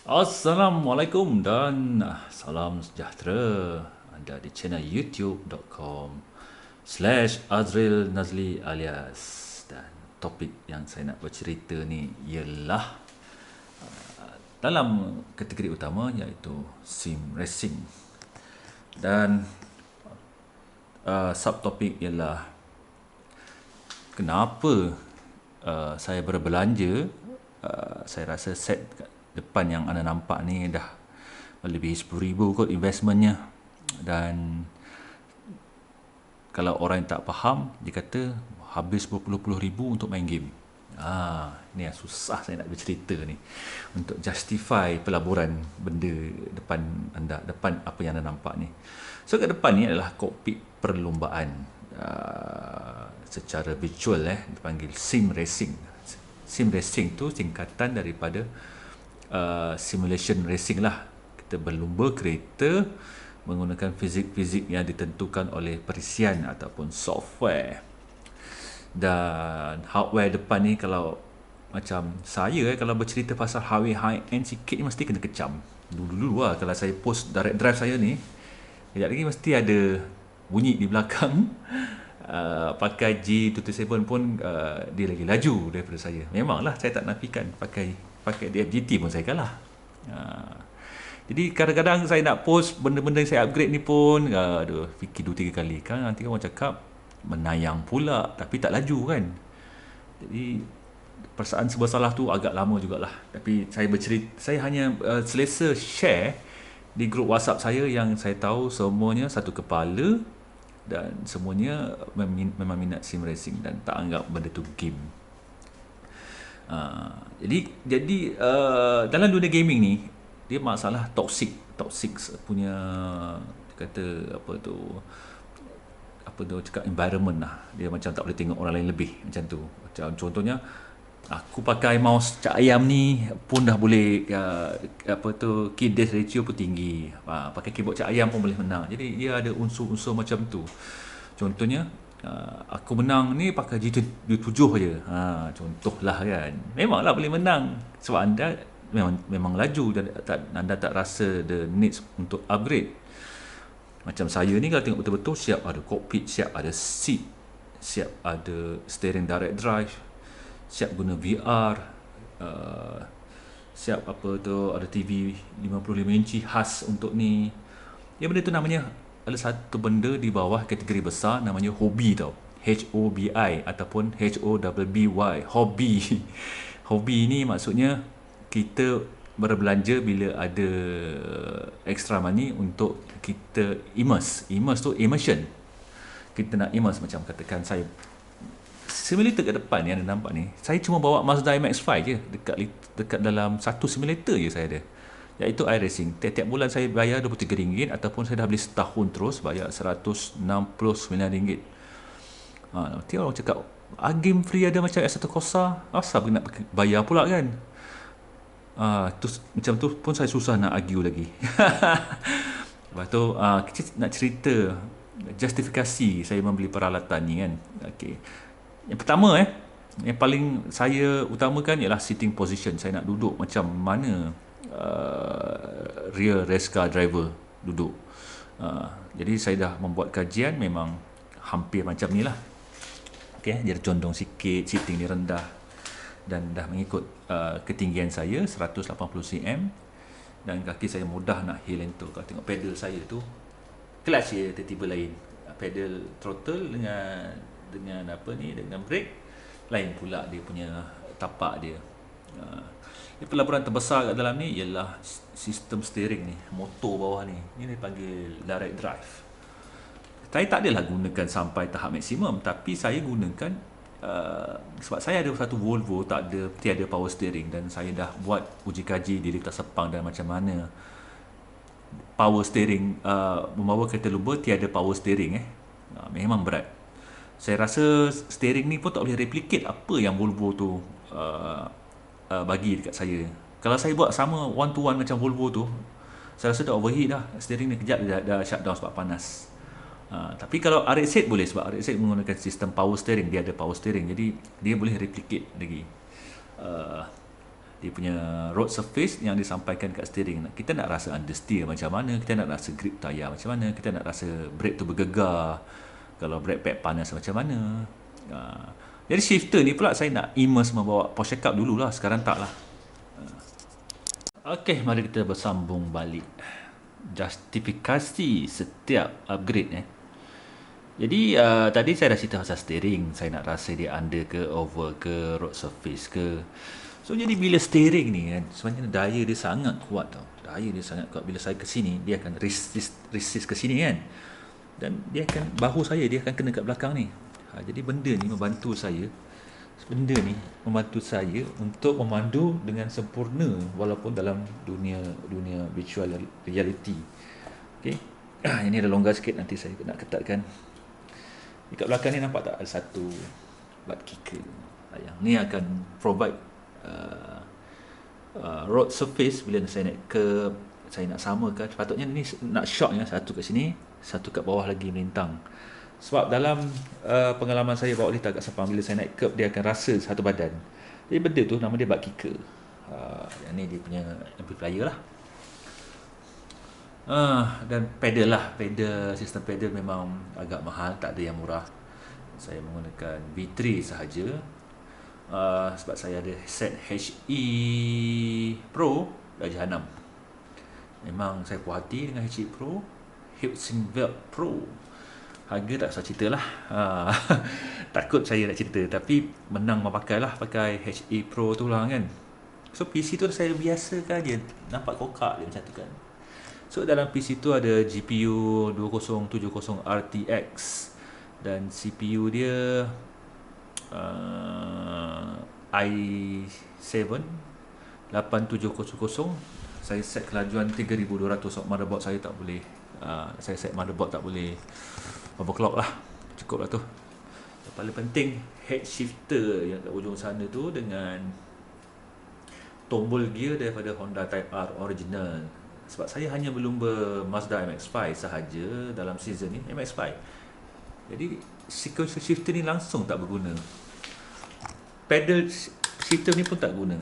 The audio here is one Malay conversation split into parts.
Assalamualaikum dan salam sejahtera. Anda di channel youtube.com/Azril Nazli alias. Dan topik yang saya nak bercerita ni ialah dalam kategori utama iaitu sim racing. Dan subtopik ialah kenapa saya berbelanja. Saya rasa set kat depan yang anda nampak ni dah lebih 10,000 kot investmentnya. Dan kalau orang yang tak faham, dia kata habis berpuluh-puluh ribu untuk main game. Ni yang susah saya nak bercerita ni untuk justify pelaburan benda depan anda, depan apa yang anda nampak ni. So kat depan ni adalah kokpit perlombaan secara virtual, dipanggil sim racing. Sim racing tu singkatan daripada simulation racing lah. Kita berlumba kereta menggunakan fizik-fizik yang ditentukan oleh perisian ataupun software. Dan hardware depan ni, kalau macam saya kalau bercerita pasal hardware high-end sikit ni mesti kena kecam. Dulu-dulu lah kalau saya post direct drive saya ni, sekejap lagi mesti ada bunyi di belakang. Pakai G227 pun dia lagi laju daripada saya. Memanglah saya tak nafikan pakai DFGT pun saya kalah. Jadi kadang-kadang saya nak post benda-benda yang saya upgrade ni pun fikir 2-3 kali kan, nanti orang cakap menayang pula tapi tak laju kan. Jadi perasaan serba salah tu agak lama jugalah. Tapi saya bercerita, saya hanya selesa share di grup WhatsApp saya yang saya tahu semuanya satu kepala dan semuanya memang minat sim racing dan tak anggap benda tu game. Jadi dalam dunia gaming ni dia masalah toxic punya, kata apa tu cakap environment lah. Dia macam tak boleh tengok orang lain lebih macam tu. Macam contohnya aku pakai mouse cak ayam ni pun dah boleh key death ratio pun tinggi. Pakai keyboard cak ayam pun boleh menang. Jadi dia ada unsur-unsur macam tu. Contohnya aku menang ni pakai G7 je. Contohlah kan. Memanglah boleh menang sebab anda memang laju dan anda tak rasa the needs untuk upgrade. Macam saya ni kalau tengok betul-betul, siap ada cockpit, siap ada seat, siap ada steering direct drive, siap guna VR, siap ada TV 55 inci khas untuk ni. Ya, benda tu namanya ada satu benda di bawah kategori besar namanya hobi tau. HOBI ataupun HOBBY, hobi. Hobi ni maksudnya kita berbelanja bila ada extra money untuk kita immerse. Immerse tu immersion. Kita nak immerse, macam katakan saya simulator kat depan ni anda nampak ni, saya cuma bawa Mazda MX-5 je, dekat dalam satu simulator je saya ada, iaitu iRacing. Tiap-tiap bulan saya bayar RM23 ataupun saya dah beli setahun terus bayar RM169. Nanti orang cakap game free ada macam S1 Corsa, asal nak bayar pula kan. Macam tu pun saya susah nak argue lagi. Lepas tu kita nak cerita justifikasi saya membeli peralatan ni kan. Okay. Yang pertama yang paling saya utamakan ialah sitting position. Saya nak duduk macam mana rear race car driver duduk. Jadi saya dah membuat kajian, memang hampir macam ni lah. Okay, dia condong sikit, sitting ni rendah dan dah mengikut ketinggian saya 180 cm dan kaki saya mudah nak heel lentur. Kalau tengok pedal saya tu, clutch dia tiba-tiba lain, pedal throttle dengan brake lain pula dia punya tapak dia. Pelaburan terbesar kat dalam ni ialah sistem steering ni, motor bawah ni dipanggil direct drive. Saya tak adalah gunakan sampai tahap maksimum, tapi saya gunakan sebab saya ada satu Volvo tiada power steering dan saya dah buat uji kaji di Lintas Sepang dan macam mana power steering membawa kereta lumba tiada power steering memang berat. Saya rasa steering ni pun tak boleh replicate apa yang Volvo tu bagi dekat saya. Kalau saya buat sama one to one macam Volvo tu, saya rasa dah overheat dah steering ni, kejap dah shutdown sebab panas. Tapi kalau RX-8 boleh, sebab RX-8 menggunakan sistem power steering, dia ada power steering, jadi dia boleh replicate lagi. dia punya road surface yang disampaikan kat steering. Kita nak rasa understeer macam mana, kita nak rasa grip tayar macam mana, kita nak rasa brake tu bergegar, kalau brake pad panas macam mana. Jadi shifter ni pula saya nak immerse membawa Porsche Cup dululah, sekarang tak lah. Okey, mari kita bersambung balik. Justifikasi setiap upgrade Jadi tadi saya dah cerita pasal steering, saya nak rasa dia under ke, over ke, road surface ke. So jadi bila steering ni kan, sebenarnya daya dia sangat kuat tau. Daya dia sangat kuat. Bila saya ke sini, dia akan resist ke sini kan. Dan dia akan, bahu saya dia akan kena kat belakang ni. Jadi benda ni membantu saya. Benda ni membantu saya untuk memandu dengan sempurna walaupun dalam dunia virtual reality. Okey. Ini ada longgar sikit, nanti saya nak ketatkan. Dekat belakang ni nampak tak ada satu butt kicker. Yang ni akan provide road surface. Bila saya naik curb, saya nak samakan, sepatutnya ni nak shock satu kat sini, satu kat bawah lagi melintang. Sebab dalam pengalaman saya bawa litar kat Sepang, bila saya naik curb dia akan rasa satu badan. Jadi benda tu nama dia butt kicker. Yang ni dia punya amplifier lah. Dan pedal lah, sistem pedal memang agak mahal, tak ada yang murah. Saya menggunakan V3 sahaja. Sebab saya ada set HE Pro Darjah 6. Memang saya puas hati dengan HE Pro, Heatsink Belt Pro. Harga tak usah cerita lah. Takut saya nak cerita, tapi menang memakai lah, pakai HE Pro tu lah kan. So PC tu saya biasakan je, nampak kokak dia macam tu kan. So dalam PC tu ada GPU 2070 RTX dan CPU dia i7 8700. Saya set kelajuan 3200. So motherboard saya tak boleh, saya set motherboard tak boleh overclock lah, cukup lah tu. Yang paling penting head shifter yang kat ujung sana tu dengan tombol gear daripada Honda Type R original. Sebab saya hanya belum Mazda MX-5 sahaja dalam season ni, MX-5. Jadi sequence shifter ni langsung tak berguna. Pedal shifter ni pun tak guna.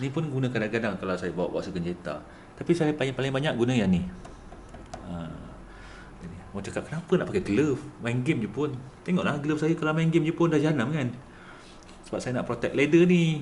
Ni pun guna kadang-kadang kalau saya bawa segenjeta. Tapi saya paling banyak guna yang ni. Mau cakap kenapa nak pakai glove, main game je pun. Tengoklah glove saya kalau main game je pun dah jahanam kan. Sebab saya nak protect leather ni.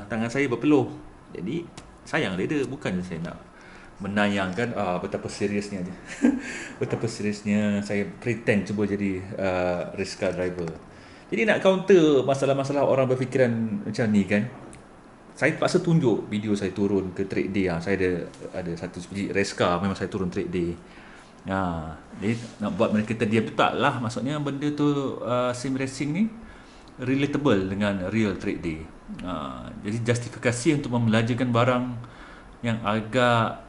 Tangan saya berpeluh. Jadi sayang leather, bukan saya nak menayangkan betapa seriusnya aja. Betapa seriusnya saya pretend cuba jadi race car driver. Jadi nak counter masalah-masalah orang berfikiran macam ni kan, saya terpaksa tunjuk video saya turun ke track day. Saya ada satu biji race car, memang saya turun track day. Jadi nak buat mereka terdiam tu taklah. Maksudnya benda tu sim racing ni relatable dengan real track day. Jadi justifikasi untuk membelajarkan barang yang agak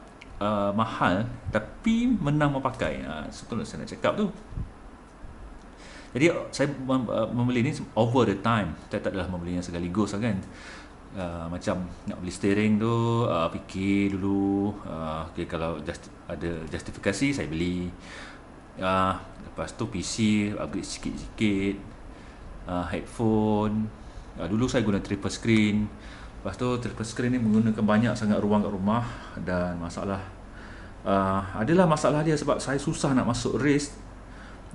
mahal tapi menang memakai. Itu saya nak cakap tu. Jadi saya membeli ni over the time. Saya tak adalah membelinya sekaligus kan. Macam nak beli steering tu, fikir dulu. Okay, kalau ada justifikasi saya beli. Lepas tu PC upgrade sikit-sikit. Headphone. Dulu saya guna triple screen. Lepas tu triple screen ni menggunakan banyak sangat ruang kat rumah. Dan masalah adalah masalah dia sebab saya susah nak masuk race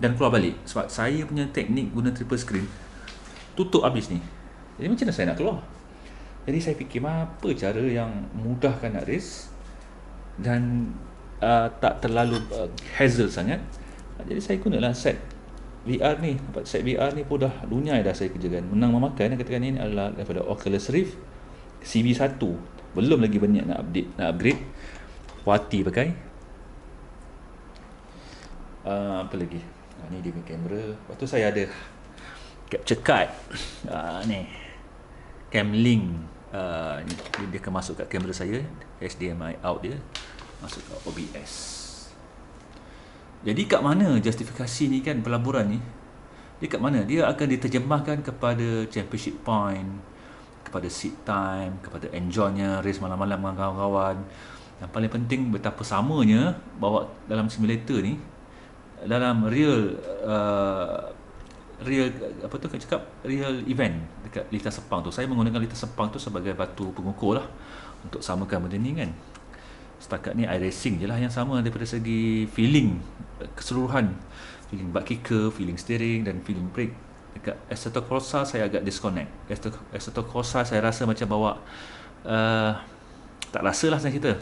dan keluar balik. Sebab saya punya teknik guna triple screen tutup habis ni. Jadi macam mana saya nak keluar? Jadi saya fikir apa cara yang mudahkan nak race dan tak terlalu hassle sangat. Jadi saya gunalah set VR ni. Set VR ni pun dah dunia dah saya kerjakan. Menang memakai katakan ini adalah daripada Oculus Rift CB1. Belum lagi banyak nak upgrade. Wati pakai. Apa lagi? Ni dia punya kamera. Lepas tu saya ada capture card. Ni Camlink. Dia akan masuk kat kamera saya. HDMI out dia masuk ke OBS. Jadi kat mana justifikasi ni kan, pelaburan ni? Dia kat mana? Dia akan diterjemahkan kepada championship point, kepada seat time, kepada enjoynya race malam-malam dengan kawan-kawan. Yang paling penting betapa samanya bawa dalam simulator ni, dalam real real, apa tu saya cakap, real event dekat litar Sepang tu. Saya menggunakan litar Sepang tu sebagai batu pengukur lah untuk samakan benda ni kan. Setakat ni iRacing je lah yang sama daripada segi feeling keseluruhan, feeling butt kicker, feeling steering dan feeling brake. Dekat Assetto Corsa saya agak disconnect. Assetto Corsa saya rasa macam bawa tak rasa lah saya cerita.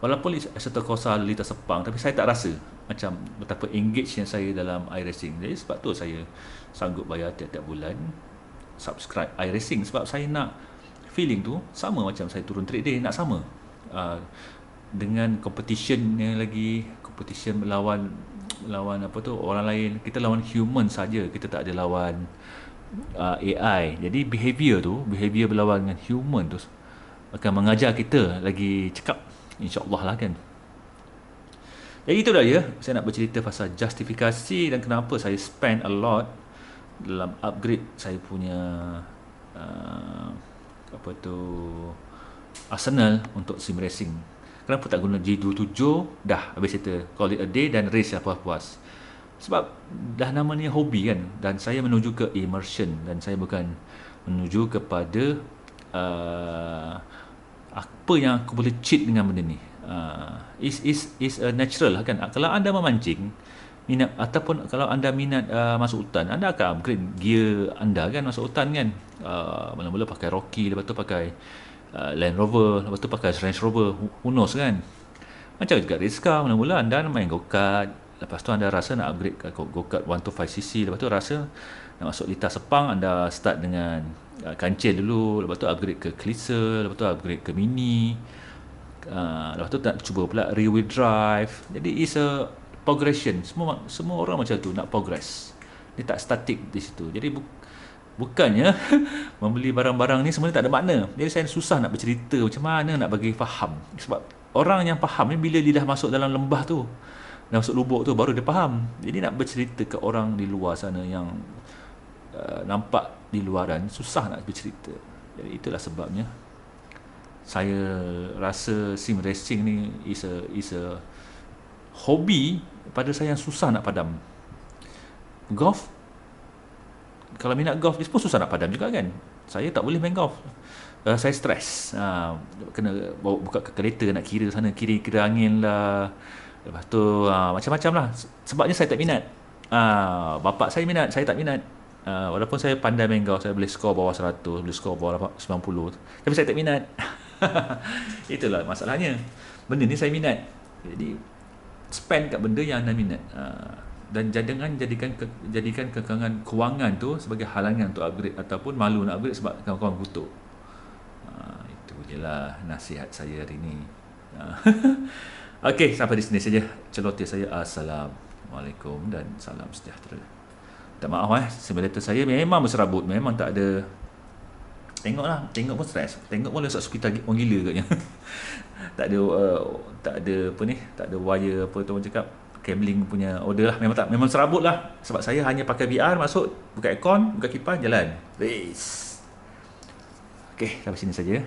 Walaupun Assetto Corsa litar Sepang, tapi saya tak rasa macam betapa engage yang saya dalam iRacing. Jadi sebab tu saya sanggup bayar tiap-tiap bulan subscribe iRacing, sebab saya nak feeling tu sama macam saya turun track day, nak sama dengan competition yang lagi, competition melawan apa tu orang lain. Kita lawan human saja, kita tak ada lawan AI. Jadi behavior berlawan dengan human tu akan mengajar kita lagi cekap, insyaAllah lah kan. Jadi itu dah ya, saya nak bercerita pasal justifikasi dan kenapa saya spend a lot dalam upgrade saya punya apa tu arsenal untuk sim racing. Kenapa tak guna G27? Dah habis cerita, call it a day dan race lah puas-puas. Sebab dah namanya hobi kan, dan saya menuju ke immersion, dan saya bukan menuju kepada apa yang aku boleh cheat dengan benda ni. Is a natural lah kan. Kalau anda memancing minat, ataupun kalau anda minat masuk hutan, anda akan upgrade gear anda kan masuk hutan kan. Mula-mula pakai Rocky, lepas tu pakai Land Rover, lepas tu pakai Range Rover, who knows kan. Macam juga race car, mula-mula anda main go-kart, lepas tu anda rasa nak upgrade ke go-kart 125cc, lepas tu rasa nak masuk litar Sepang, anda start dengan kancil dulu, lepas tu upgrade ke Clisser, lepas tu upgrade ke Mini, lepas tu nak cuba pula rear wheel drive. Jadi is a progression. Semua orang macam tu, nak progress, dia tak static di situ. Jadi bukannya membeli barang-barang ni sebenarnya tak ada makna. Jadi saya susah nak bercerita macam mana nak bagi faham, sebab orang yang faham ni bila dia dah masuk dalam lembah tu, dah masuk lubuk tu, baru dia faham. Jadi nak bercerita ke orang di luar sana yang nampak di luaran, susah nak bercerita. Jadi itulah sebabnya saya rasa sim racing ni is a hobi pada saya yang susah nak padam. Golf, kalau minat golf dia pun susah nak padam juga kan. Saya tak boleh main golf, saya stres. Kena bawa buka ke kereta, nak kira sana kiri angin lah, lepas tu macam-macam lah. Sebabnya saya tak minat. Bapak saya minat, saya tak minat. Walaupun saya pandai main golf, saya boleh skor bawah 100, boleh skor bawah 90, tapi saya tak minat. Itulah masalahnya. Benda ni saya minat, jadi spend kat benda yang anda minat. Dan jangan jadikan kekangan kewangan tu sebagai halangan untuk upgrade, ataupun malu nak upgrade sebab kawan-kawan kutuk. Itu je lah nasihat saya hari ni. Okey, sampai di sini saja celoteh saya. Assalamualaikum dan salam sejahtera. Tak maaf simulator saya memang berserabut, memang tak ada. Tengok pun stres. Tengok pun lesak hospital orang gila katnya. tak ada apa ni, tak ada wire apa tu orang cakap, cabling punya order lah. Memang serabut lah. Sebab saya hanya pakai VR, masuk, buka aircon, buka kipas, jalan. Race. Okey, sampai sini saja.